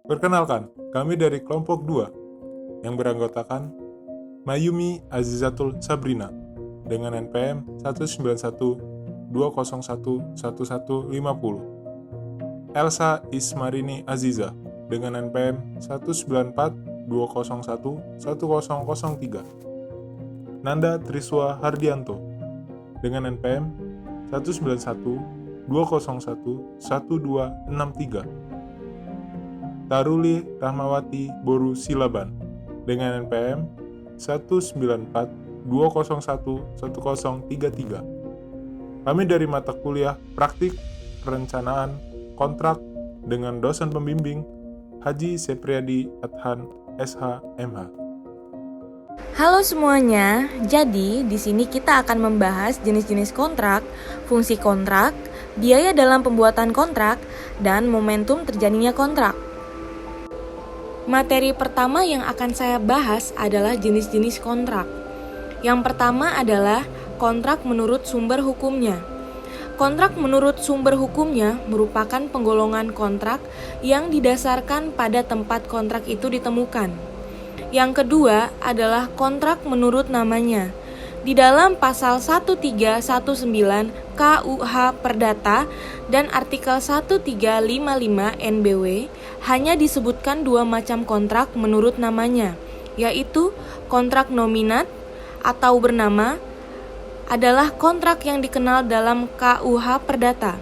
Perkenalkan, kami dari kelompok 2 yang beranggotakan Mayumi Azizatul Sabrina dengan NPM 191-201-1150, Elsa Ismarini Aziza dengan NPM 194-201-1003, Nanda Triswa Hardianto dengan NPM 191-201-1263, Taruli Rahmawati Boru Silaban dengan NPM 194-201-1033. Kami dari mata kuliah Praktik Perencanaan Kontrak dengan dosen pembimbing Haji Sepriadi Adhan SH MH. Halo semuanya, jadi di sini kita akan membahas jenis-jenis kontrak, fungsi kontrak, biaya dalam pembuatan kontrak, dan momentum terjadinya kontrak. Materi pertama yang akan saya bahas adalah jenis-jenis kontrak. Yang pertama adalah kontrak menurut sumber hukumnya. Kontrak menurut sumber hukumnya merupakan penggolongan kontrak yang didasarkan pada tempat kontrak itu ditemukan. Yang kedua adalah kontrak menurut namanya. Di dalam pasal 1319 KUH Perdata dan artikel 1355 NBW hanya disebutkan dua macam kontrak menurut namanya, yaitu kontrak nominat atau bernama adalah kontrak yang dikenal dalam KUH Perdata.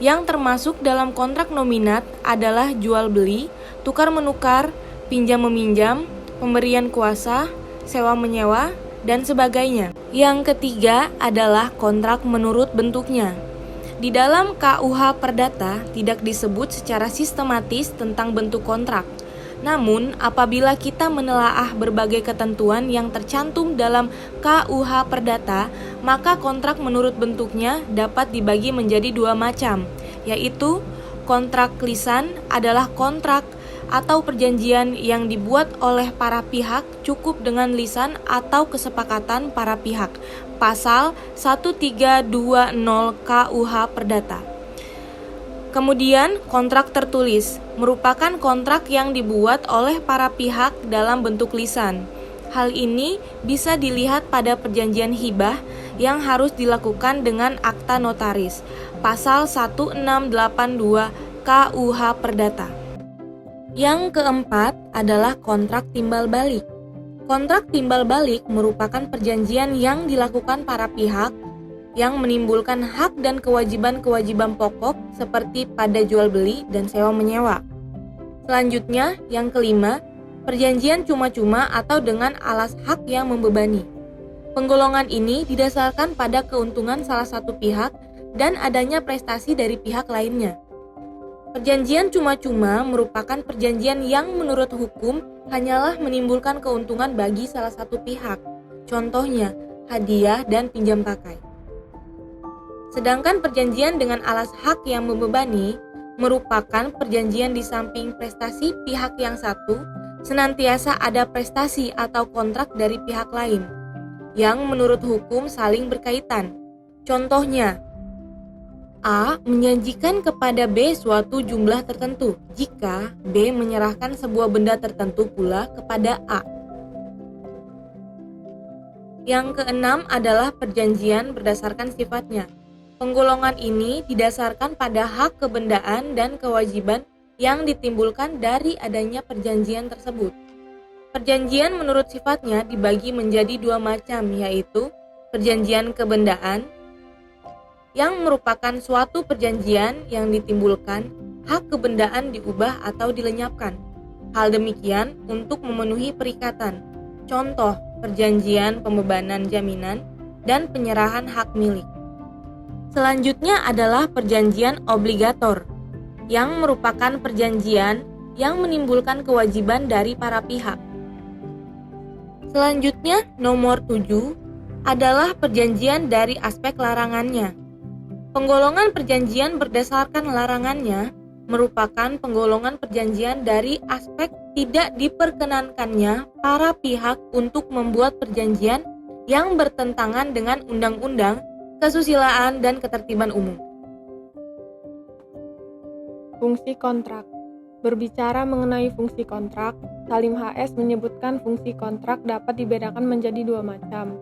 Yang termasuk dalam kontrak nominat adalah jual beli, tukar menukar, pinjam meminjam, pemberian kuasa, sewa menyewa, dan sebagainya. Yang ketiga adalah kontrak menurut bentuknya. Di dalam KUH Perdata tidak disebut secara sistematis tentang bentuk kontrak. Namun, apabila kita menelaah berbagai ketentuan yang tercantum dalam KUH Perdata, maka kontrak menurut bentuknya dapat dibagi menjadi dua macam, yaitu kontrak lisan adalah kontrak atau perjanjian yang dibuat oleh para pihak cukup dengan lisan atau kesepakatan para pihak. Pasal 1320 KUH Perdata. Kemudian, kontrak tertulis merupakan kontrak yang dibuat oleh para pihak dalam bentuk lisan. Hal ini bisa dilihat pada perjanjian hibah yang harus dilakukan dengan akta notaris. Pasal 1682 KUH Perdata. Yang keempat adalah kontrak timbal balik. Kontrak timbal balik merupakan perjanjian yang dilakukan para pihak yang menimbulkan hak dan kewajiban-kewajiban pokok seperti pada jual beli dan sewa menyewa. Selanjutnya, yang kelima, perjanjian cuma-cuma atau dengan alas hak yang membebani. Penggolongan ini didasarkan pada keuntungan salah satu pihak dan adanya prestasi dari pihak lainnya. Perjanjian cuma-cuma merupakan perjanjian yang menurut hukum hanyalah menimbulkan keuntungan bagi salah satu pihak. Contohnya, hadiah dan pinjam pakai. Sedangkan perjanjian dengan alas hak yang membebani merupakan perjanjian di samping prestasi pihak yang satu, senantiasa ada prestasi atau kontrak dari pihak lain yang menurut hukum saling berkaitan. Contohnya, A menjanjikan kepada B suatu jumlah tertentu jika B menyerahkan sebuah benda tertentu pula kepada A. Yang keenam adalah perjanjian berdasarkan sifatnya. Penggolongan ini didasarkan pada hak kebendaan dan kewajiban yang ditimbulkan dari adanya perjanjian tersebut. Perjanjian menurut sifatnya dibagi menjadi dua macam, yaitu perjanjian kebendaan yang merupakan suatu perjanjian yang ditimbulkan hak kebendaan diubah atau dilenyapkan. Hal demikian untuk memenuhi perikatan. Contoh, perjanjian pembebanan jaminan dan penyerahan hak milik. Selanjutnya adalah perjanjian obligator, yang merupakan perjanjian yang menimbulkan kewajiban dari para pihak. Selanjutnya, nomor 7 adalah perjanjian dari aspek larangannya. Penggolongan perjanjian berdasarkan larangannya merupakan penggolongan perjanjian dari aspek tidak diperkenankannya para pihak untuk membuat perjanjian yang bertentangan dengan undang-undang, kesusilaan, dan ketertiban umum. Fungsi kontrak. Berbicara mengenai fungsi kontrak, Salim HS menyebutkan fungsi kontrak dapat dibedakan menjadi dua macam,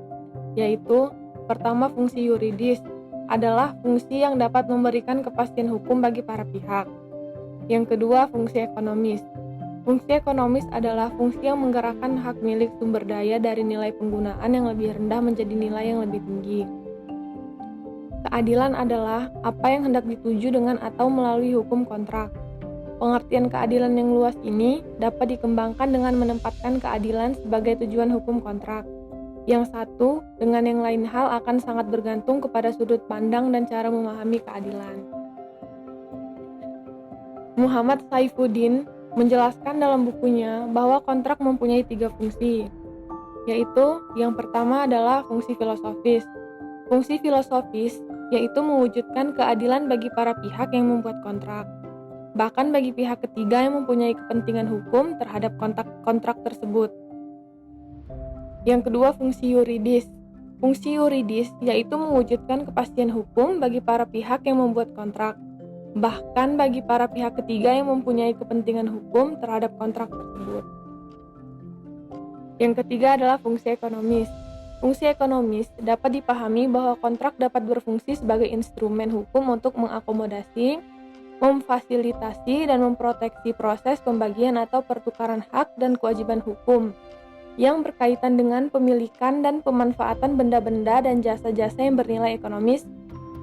yaitu pertama fungsi yuridis adalah fungsi yang dapat memberikan kepastian hukum bagi para pihak. Yang kedua fungsi ekonomis. Fungsi ekonomis adalah fungsi yang menggerakkan hak milik sumber daya dari nilai penggunaan yang lebih rendah menjadi nilai yang lebih tinggi. Keadilan adalah apa yang hendak dituju dengan atau melalui hukum kontrak. Pengertian keadilan yang luas ini dapat dikembangkan dengan menempatkan keadilan sebagai tujuan hukum kontrak. Yang satu dengan yang lain hal akan sangat bergantung kepada sudut pandang dan cara memahami keadilan. Muhammad Saifuddin menjelaskan dalam bukunya bahwa kontrak mempunyai 3 fungsi, yaitu yang pertama adalah fungsi filosofis. Fungsi filosofis yaitu mewujudkan keadilan bagi para pihak yang membuat kontrak, bahkan bagi pihak ketiga yang mempunyai kepentingan hukum terhadap kontrak tersebut. Yang kedua fungsi yuridis. Fungsi yuridis yaitu mewujudkan kepastian hukum bagi para pihak yang membuat kontrak, bahkan bagi para pihak ketiga yang mempunyai kepentingan hukum terhadap kontrak tersebut. Yang ketiga adalah fungsi ekonomis. Fungsi ekonomis dapat dipahami bahwa kontrak dapat berfungsi sebagai instrumen hukum untuk mengakomodasi, memfasilitasi, dan memproteksi proses pembagian atau pertukaran hak dan kewajiban hukum yang berkaitan dengan pemilikan dan pemanfaatan benda-benda dan jasa-jasa yang bernilai ekonomis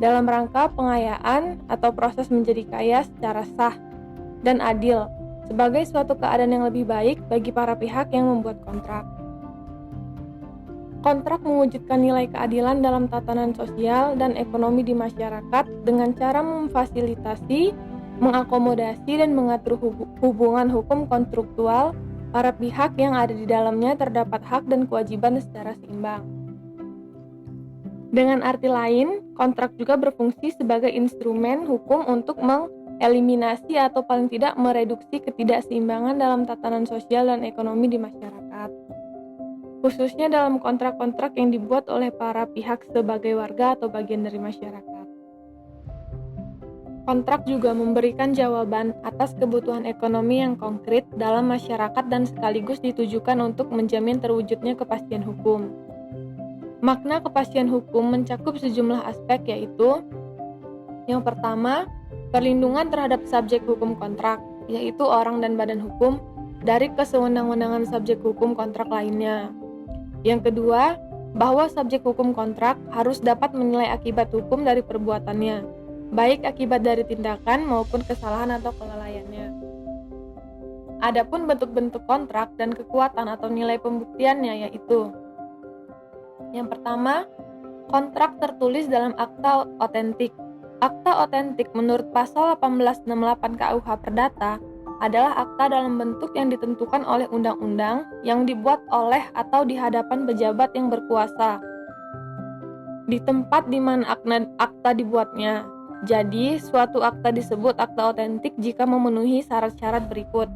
dalam rangka pengayaan atau proses menjadi kaya secara sah dan adil sebagai suatu keadaan yang lebih baik bagi para pihak yang membuat kontrak. Kontrak mewujudkan nilai keadilan dalam tatanan sosial dan ekonomi di masyarakat dengan cara memfasilitasi, mengakomodasi, dan mengatur hubungan hukum konstruktual para pihak yang ada di dalamnya terdapat hak dan kewajiban secara seimbang. Dengan arti lain, kontrak juga berfungsi sebagai instrumen hukum untuk mengeliminasi atau paling tidak mereduksi ketidakseimbangan dalam tatanan sosial dan ekonomi di masyarakat, khususnya dalam kontrak-kontrak yang dibuat oleh para pihak sebagai warga atau bagian dari masyarakat. Kontrak juga memberikan jawaban atas kebutuhan ekonomi yang konkret dalam masyarakat dan sekaligus ditujukan untuk menjamin terwujudnya kepastian hukum. Makna kepastian hukum mencakup sejumlah aspek, yaitu yang pertama, perlindungan terhadap subjek hukum kontrak, yaitu orang dan badan hukum, dari kesewenang-wenangan subjek hukum kontrak lainnya. Yang kedua, bahwa subjek hukum kontrak harus dapat menilai akibat hukum dari perbuatannya, baik akibat dari tindakan maupun kesalahan atau kelalaiannya. Adapun bentuk-bentuk kontrak dan kekuatan atau nilai pembuktiannya yaitu: yang pertama, kontrak tertulis dalam akta otentik. Akta otentik menurut pasal 1868 KUH Perdata adalah akta dalam bentuk yang ditentukan oleh undang-undang yang dibuat oleh atau di hadapan pejabat yang berkuasa di tempat di mana akta dibuatnya. Jadi, suatu akta disebut akta otentik jika memenuhi syarat-syarat berikut,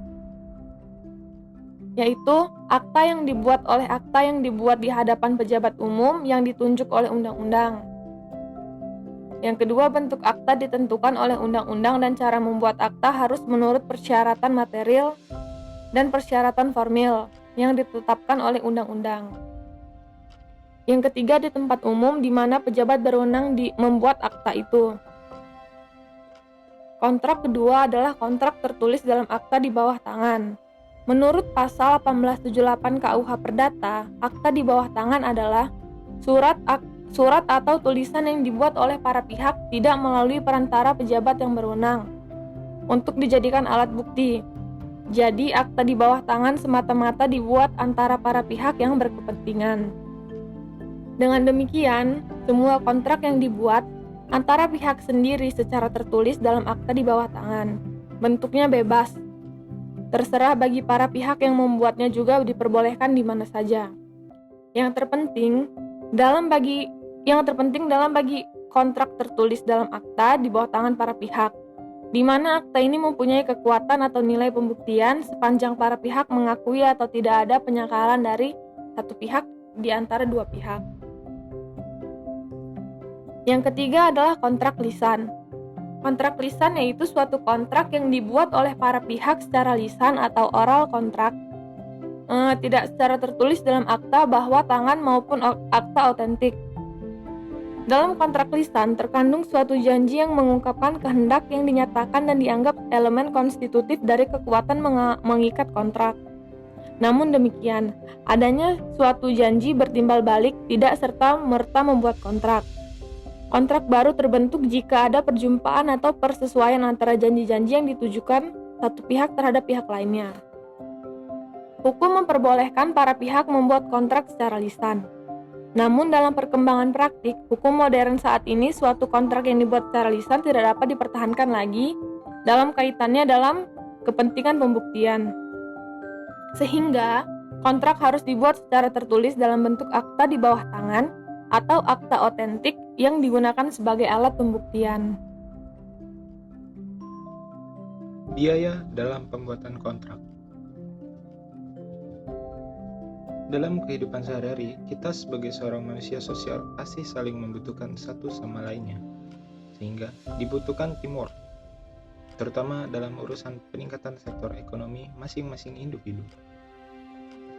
yaitu akta yang dibuat oleh akta yang dibuat di hadapan pejabat umum yang ditunjuk oleh undang-undang. Yang kedua, bentuk akta ditentukan oleh undang-undang dan cara membuat akta harus menurut persyaratan material dan persyaratan formil yang ditetapkan oleh undang-undang. Yang ketiga, di tempat umum di mana pejabat berwenang membuat akta itu. Kontrak kedua adalah kontrak tertulis dalam akta di bawah tangan. Menurut pasal 1878 KUH Perdata, akta di bawah tangan adalah surat atau tulisan yang dibuat oleh para pihak tidak melalui perantara pejabat yang berwenang untuk dijadikan alat bukti. Jadi, akta di bawah tangan semata-mata dibuat antara para pihak yang berkepentingan. Dengan demikian, semua kontrak yang dibuat antara pihak sendiri secara tertulis dalam akta di bawah tangan. Bentuknya bebas. Terserah bagi para pihak yang membuatnya juga diperbolehkan di mana saja. Yang terpenting dalam bagi kontrak tertulis dalam akta di bawah tangan para pihak, di mana akta ini mempunyai kekuatan atau nilai pembuktian sepanjang para pihak mengakui atau tidak ada penyangkalan dari satu pihak di antara dua pihak. Yang ketiga adalah kontrak lisan. Kontrak lisan yaitu suatu kontrak yang dibuat oleh para pihak secara lisan atau oral kontrak, tidak secara tertulis dalam akta bahwa tangan maupun akta otentik. Dalam kontrak lisan terkandung suatu janji yang mengungkapkan kehendak yang dinyatakan dan dianggap elemen konstitutif dari kekuatan mengikat kontrak. Namun demikian, adanya suatu janji bertimbal balik tidak serta-merta membuat kontrak. Kontrak baru terbentuk jika ada perjumpaan atau persesuaian antara janji-janji yang ditujukan satu pihak terhadap pihak lainnya. Hukum memperbolehkan para pihak membuat kontrak secara lisan. Namun dalam perkembangan praktik, hukum modern saat ini suatu kontrak yang dibuat secara lisan tidak dapat dipertahankan lagi dalam kaitannya dalam kepentingan pembuktian. Sehingga, kontrak harus dibuat secara tertulis dalam bentuk akta di bawah tangan atau akta otentik yang digunakan sebagai alat pembuktian. Biaya dalam pembuatan kontrak. Dalam kehidupan sehari-hari, kita sebagai seorang manusia sosial pasti saling membutuhkan satu sama lainnya, sehingga dibutuhkan teamwork, terutama dalam urusan peningkatan sektor ekonomi masing-masing individu.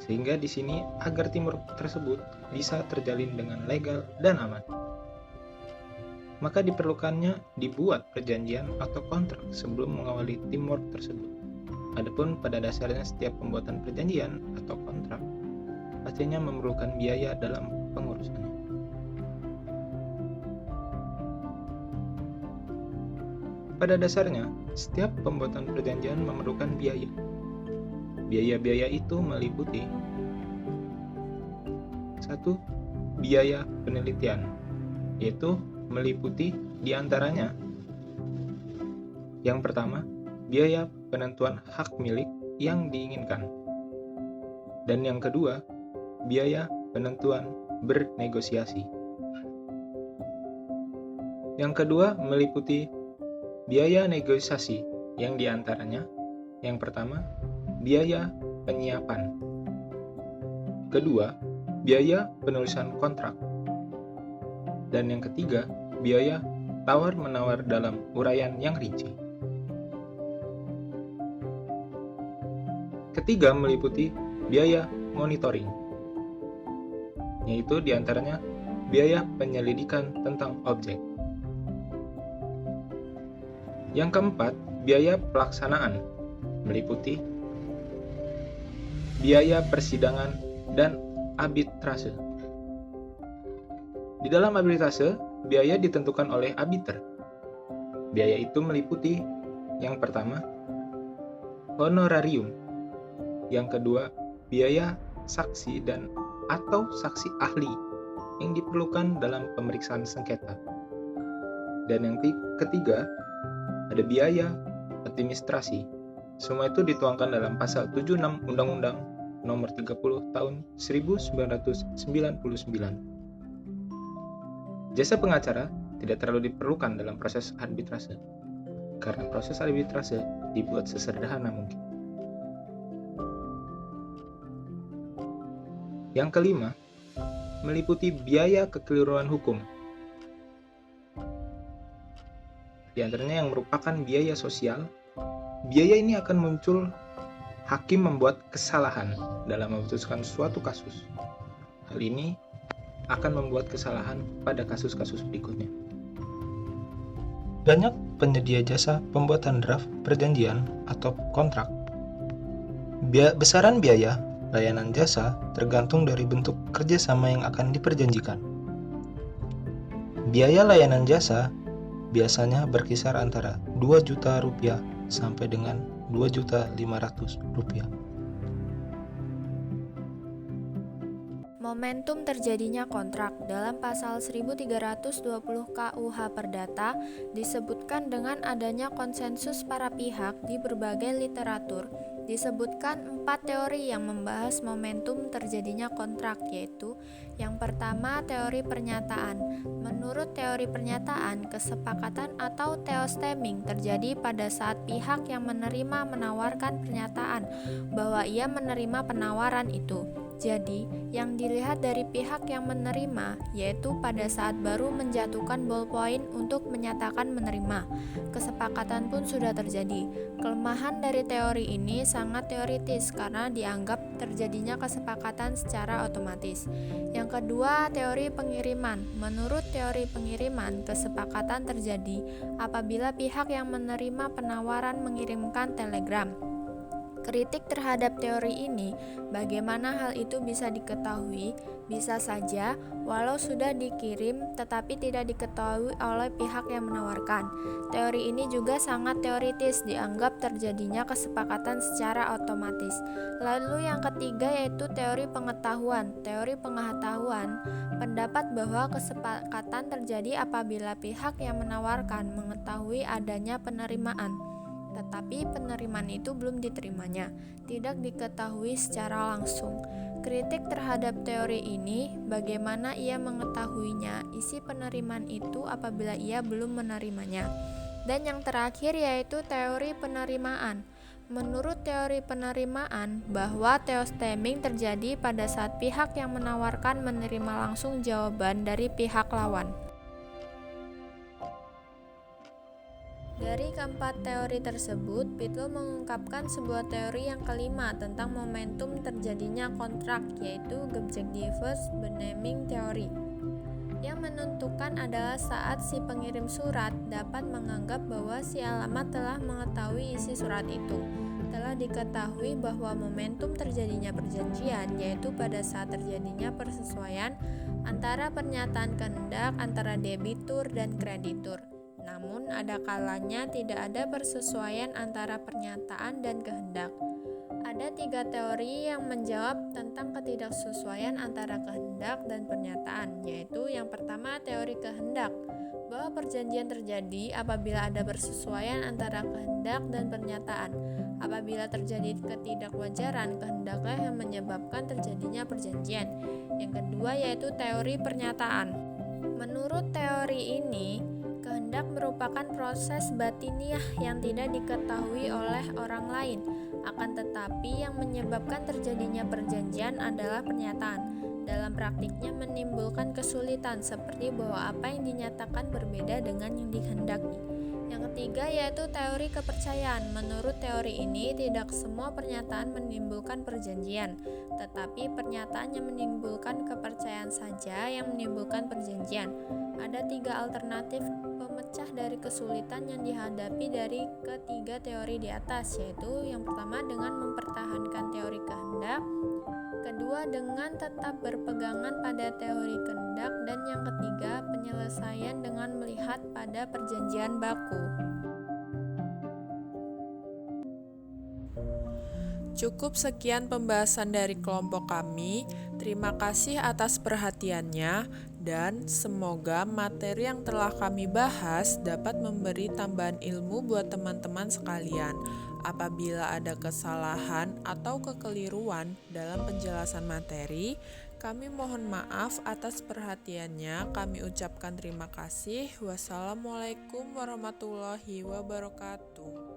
Sehingga di sini agar teamwork tersebut bisa terjalin dengan legal dan aman, maka diperlukannya dibuat perjanjian atau kontrak sebelum mengawali teamwork tersebut. Adapun pada dasarnya setiap pembuatan perjanjian atau kontrak pastinya memerlukan biaya dalam pengurusannya. Pada dasarnya, setiap pembuatan perjanjian memerlukan biaya. Biaya-biaya itu meliputi 1. Biaya penelitian, yaitu meliputi diantaranya yang pertama, biaya penentuan hak milik yang diinginkan, dan yang kedua, biaya penentuan bernegosiasi. Yang kedua meliputi biaya negosiasi yang diantaranya yang pertama, biaya penyiapan. Kedua, biaya penulisan kontrak. Dan yang ketiga, biaya tawar-menawar dalam uraian yang rinci. Ketiga, meliputi biaya monitoring, yaitu diantaranya biaya penyelidikan tentang objek. Yang keempat, biaya pelaksanaan, meliputi biaya persidangan dan arbitrase. Di dalam arbitrase, biaya ditentukan oleh arbiter. Biaya itu meliputi yang pertama, honorarium. Yang kedua, biaya saksi dan atau saksi ahli yang diperlukan dalam pemeriksaan sengketa. Dan yang ketiga, ada biaya administrasi. Semua itu dituangkan dalam pasal 76 Undang-Undang Nomor 30 Tahun 1999. Jasa pengacara tidak terlalu diperlukan dalam proses arbitrase, karena proses arbitrase dibuat sesederhana mungkin. Yang kelima, meliputi biaya kekeliruan hukum. Di antaranya yang merupakan biaya sosial. Biaya ini akan muncul hakim membuat kesalahan dalam memutuskan suatu kasus. Hal ini akan membuat kesalahan pada kasus-kasus berikutnya. Banyak penyedia jasa pembuatan draft perjanjian atau kontrak. Besaran biaya layanan jasa tergantung dari bentuk kerjasama yang akan diperjanjikan. Biaya layanan jasa biasanya berkisar antara 2 juta rupiah sampai dengan 2.500.000 rupiah. Momentum terjadinya kontrak dalam pasal 1320 KUH Perdata disebutkan dengan adanya konsensus para pihak di berbagai literatur. Disebutkan 4 teori yang membahas momentum terjadinya kontrak, yaitu yang pertama, teori pernyataan. Menurut teori pernyataan, kesepakatan atau theostemming terjadi pada saat pihak yang menerima menawarkan pernyataan bahwa ia menerima penawaran itu. Jadi, yang dilihat dari pihak yang menerima yaitu pada saat baru menjatuhkan ballpoint untuk menyatakan menerima. Kesepakatan pun sudah terjadi. Kelemahan dari teori ini sangat teoritis karena dianggap terjadinya kesepakatan secara otomatis. Yang kedua, teori pengiriman. Menurut teori pengiriman, kesepakatan terjadi apabila pihak yang menerima penawaran mengirimkan telegram. Kritik terhadap teori ini, bagaimana hal itu bisa diketahui? Bisa saja, walau sudah dikirim tetapi tidak diketahui oleh pihak yang menawarkan. Teori ini juga sangat teoritis, dianggap terjadinya kesepakatan secara otomatis. Lalu yang ketiga yaitu teori pengetahuan. Teori pengetahuan pendapat bahwa kesepakatan terjadi apabila pihak yang menawarkan mengetahui adanya penerimaan, tetapi penerimaan itu belum diterimanya, tidak diketahui secara langsung. Kritik terhadap teori ini, bagaimana ia mengetahuinya isi penerimaan itu apabila ia belum menerimanya. Dan yang terakhir yaitu teori penerimaan. Menurut teori penerimaan, bahwa theostemming terjadi pada saat pihak yang menawarkan menerima langsung jawaban dari pihak lawan. Dari keempat teori tersebut, Pitlow mengungkapkan sebuah teori yang kelima tentang momentum terjadinya kontrak, yaitu Gebjeckiewicz Benaming Theory, yang menentukan adalah saat si pengirim surat dapat menganggap bahwa si alamat telah mengetahui isi surat itu. Telah diketahui bahwa momentum terjadinya perjanjian yaitu pada saat terjadinya persesuaian antara pernyataan kehendak antara debitur dan kreditur. Namun, ada kalanya tidak ada persesuaian antara pernyataan dan kehendak. Ada 3 teori yang menjawab tentang ketidaksesuaian antara kehendak dan pernyataan, yaitu yang pertama teori kehendak, bahwa perjanjian terjadi apabila ada persesuaian antara kehendak dan pernyataan. Apabila terjadi ketidakwajaran, kehendaklah yang menyebabkan terjadinya perjanjian. Yang kedua yaitu teori pernyataan. Menurut teori ini, kehendak merupakan proses batiniah yang tidak diketahui oleh orang lain. Akan tetapi yang menyebabkan terjadinya perjanjian adalah pernyataan. Dalam praktiknya menimbulkan kesulitan seperti bahwa apa yang dinyatakan berbeda dengan yang dikehendaki. Yang ketiga yaitu teori kepercayaan. Menurut teori ini, tidak semua pernyataan menimbulkan perjanjian, tetapi pernyataan yang menimbulkan kepercayaan saja yang menimbulkan perjanjian. Ada 3 alternatif pemecah dari kesulitan yang dihadapi dari ketiga teori di atas, yaitu yang pertama dengan mempertahankan teori kehendak, kedua dengan tetap berpegangan pada teori kehendak, dan yang ketiga penyelesaian dengan melihat pada perjanjian baku. Cukup sekian pembahasan dari kelompok kami. Terima kasih atas perhatiannya dan semoga materi yang telah kami bahas dapat memberi tambahan ilmu buat teman-teman sekalian. Apabila ada kesalahan atau kekeliruan dalam penjelasan materi, kami mohon maaf atas perhatiannya. Kami ucapkan terima kasih. Wassalamualaikum warahmatullahi wabarakatuh.